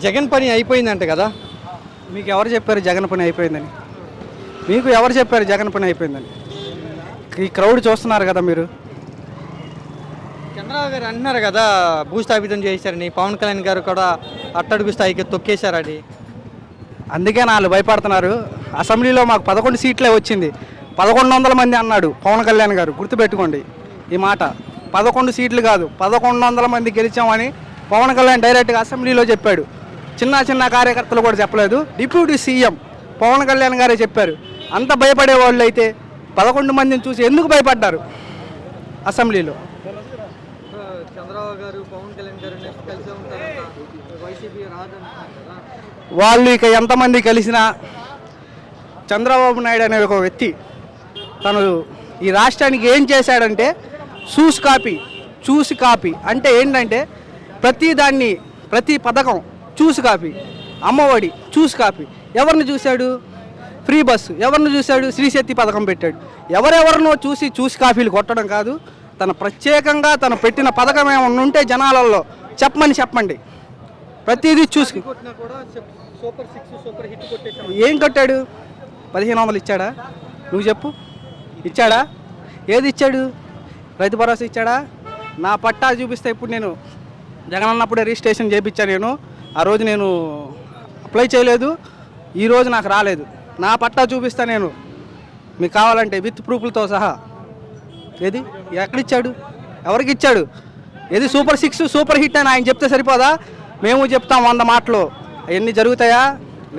జగన్ పని అయిపోయిందంట కదా. మీకు ఎవరు చెప్పారు జగన్ పని అయిపోయిందని? మీకు ఎవరు చెప్పారు జగన్ పని అయిపోయిందని? ఈ క్రౌడ్ చూస్తున్నారు కదా మీరు. చంద్రబాబు గారు అంటున్నారు కదా భూస్థాపితం చేశారని, పవన్ కళ్యాణ్ గారు కూడా అట్టడుగు స్థాయికి తొక్కేశారని. అందుకే వాళ్ళు భయపడుతున్నారు. అసెంబ్లీలో మాకు 11 సీట్లే వచ్చింది. 1100 మంది అన్నాడు పవన్ కళ్యాణ్ గారు, గుర్తుపెట్టుకోండి ఈ మాట. 11 సీట్లు కాదు, 1100 మంది గెలిచామని పవన్ కళ్యాణ్ డైరెక్ట్గా అసెంబ్లీలో చెప్పాడు. చిన్న చిన్న కార్యకర్తలు కూడా చెప్పలేదు, డిప్యూటీ సీఎం పవన్ కళ్యాణ్ గారే చెప్పారు. అంత భయపడే వాళ్ళు అయితే 11 మందిని చూసి ఎందుకు భయపడ్డారు అసెంబ్లీలో? చంద్రబాబు గారు పవన్ కళ్యాణ్ గారు నెక్స్ట్ కలిసి ఉంటారంట, వైసీపీ రాదంటున్నారు కదా. వాళ్ళు ఇక ఎంతమంది కలిసినా చంద్రబాబు నాయుడు అనే ఒక వ్యక్తి తను ఈ రాష్ట్రానికి ఏం చేశాడంటే చూసి కాపీ అంటే ఏంటంటే ప్రతి పథకం చూసి కాపీ. అమ్మఒడి చూసి కాపీ. ఎవరిని చూశాడు? Free bus. ఎవరిని చూశాడు? శ్రీశక్తి పథకం పెట్టాడు. ఎవరెవరినో చూసి కాపీలు కొట్టడం కాదు. తన ప్రత్యేకంగా తను పెట్టిన పథకం ఏమన్నా ఉంటే జనాలలో చెప్పండి. ప్రతిదీ చూసి. ఏం కట్టాడు? 1500 ఇచ్చాడా? నువ్వు చెప్పు, ఇచ్చాడా? ఏది ఇచ్చాడు? రైతు భరోసా ఇచ్చాడా? నా పట్టా చూపిస్తే ఇప్పుడు నేను జగన్ అన్నప్పుడే రిజిస్ట్రేషన్ చేయించాను. నేను ఆ రోజు నేను అప్లై చేయలేదు, ఈరోజు నాకు రాలేదు. నా పట్టా చూపిస్తా నేను, మీకు కావాలంటే విత్ ప్రూఫ్లతో సహా. ఏది ఎక్కడిచ్చాడు? ఎవరికి ఇచ్చాడు? ఏది సూపర్ 6 సూపర్ హిట్ అని ఆయన చెప్తే సరిపోదా? మేము చెప్తాం 100 మాటలు. అవన్నీ జరుగుతాయా?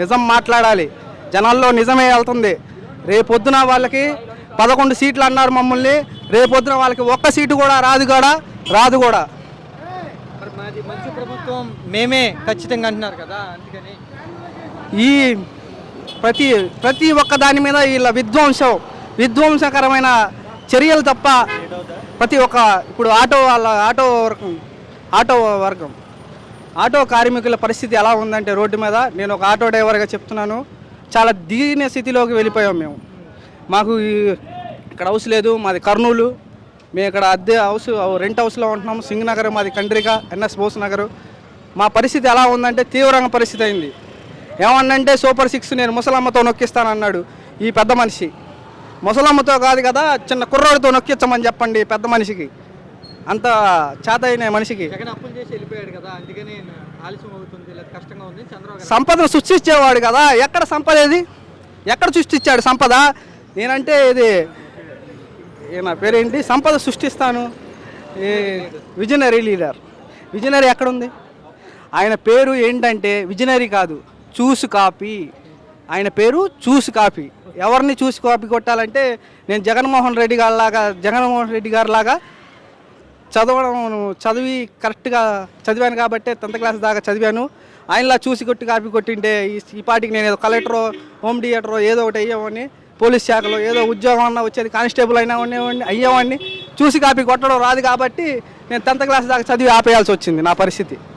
నిజం మాట్లాడాలి. జనాల్లో నిజమే వెళ్తుంది. రేపొద్దున వాళ్ళకి 11 సీట్లు అన్నారు మమ్మల్ని, రేపొద్దున వాళ్ళకి 1 సీటు కూడా రాదు కూడా. మాది మంచి ప్రభుత్వం మేమే ఖచ్చితంగా అంటున్నారు కదా. అందుకని ఈ ప్రతి ఒక్క దాని మీద వీళ్ళ విధ్వంసకరమైన చర్యలు తప్ప ప్రతి ఒక్క ఇప్పుడు ఆటో కార్మికుల పరిస్థితి ఎలా ఉందంటే రోడ్డు మీద, నేను ఒక ఆటో డ్రైవర్గా చెప్తున్నాను, చాలా దీన స్థితిలోకి వెళ్ళిపోయాం మేము. మాకు ఇక్కడ హౌస్ లేదు, మాది కర్నూలు. మేము ఇక్కడ అద్దె హౌస్ రెంట్ హౌస్లో ఉంటున్నాము. సింగనగర్ మాది, కండ్రిక, ఎన్ఎస్ బోస్ నగర్. మా పరిస్థితి ఎలా ఉందంటే తీవ్రంగా పరిస్థితి అయింది. ఏమన్నంటే సూపర్ 6 నేను ముసలమ్మతో నొక్కిస్తానన్నాడు ఈ పెద్ద మనిషి. ముసలమ్మతో కాదు కదా, చిన్న కుర్రోడితో నొక్కించమని చెప్పండి పెద్ద మనిషికి. అంత చేత అయిన మనిషికి. జగన్ అప్పులు చేసి వెళ్ళిపోయాడు కదా, అందుకని ఆలస్యం అవుతుంది, కష్టంగా ఉంది. చంద్రబాబు సంపదను సృష్టించేవాడు కదా, ఎక్కడ సంపద? ఏది ఎక్కడ సృష్టించాడు సంపద? నేనంటే ఇది నా పేరేంటి, సంపద సృష్టిస్తాను, విజనరీ లీడర్. విజనరీ ఎక్కడుంది? ఆయన పేరు ఏంటంటే విజనరీ కాదు, చూసి కాపీ. ఆయన పేరు చూసి కాపీ. ఎవరిని చూసి కాపీ కొట్టాలంటే నేను జగన్మోహన్ రెడ్డి గారి లాగా చదివి కరెక్ట్గా చదివాను కాబట్టి 10th క్లాస్ దాకా చదివాను. ఆయనలా చూసి కాపీ కొట్టింటే ఈ పాటికి నేను ఏదో కలెక్టరో, హోమ్ థియేటరో ఏదో ఒకటి అయ్యేవాడిని. పోలీస్ శాఖలో ఏదో ఉద్యోగం అన్నా వచ్చేది, కానిస్టేబుల్ అయినా అయ్యేవాడిని. చూసి కాపీ కొట్టడం రాదు కాబట్టి నేను 10th క్లాస్ దాకా చదివి ఆపేయాల్సి వచ్చింది నా పరిస్థితి.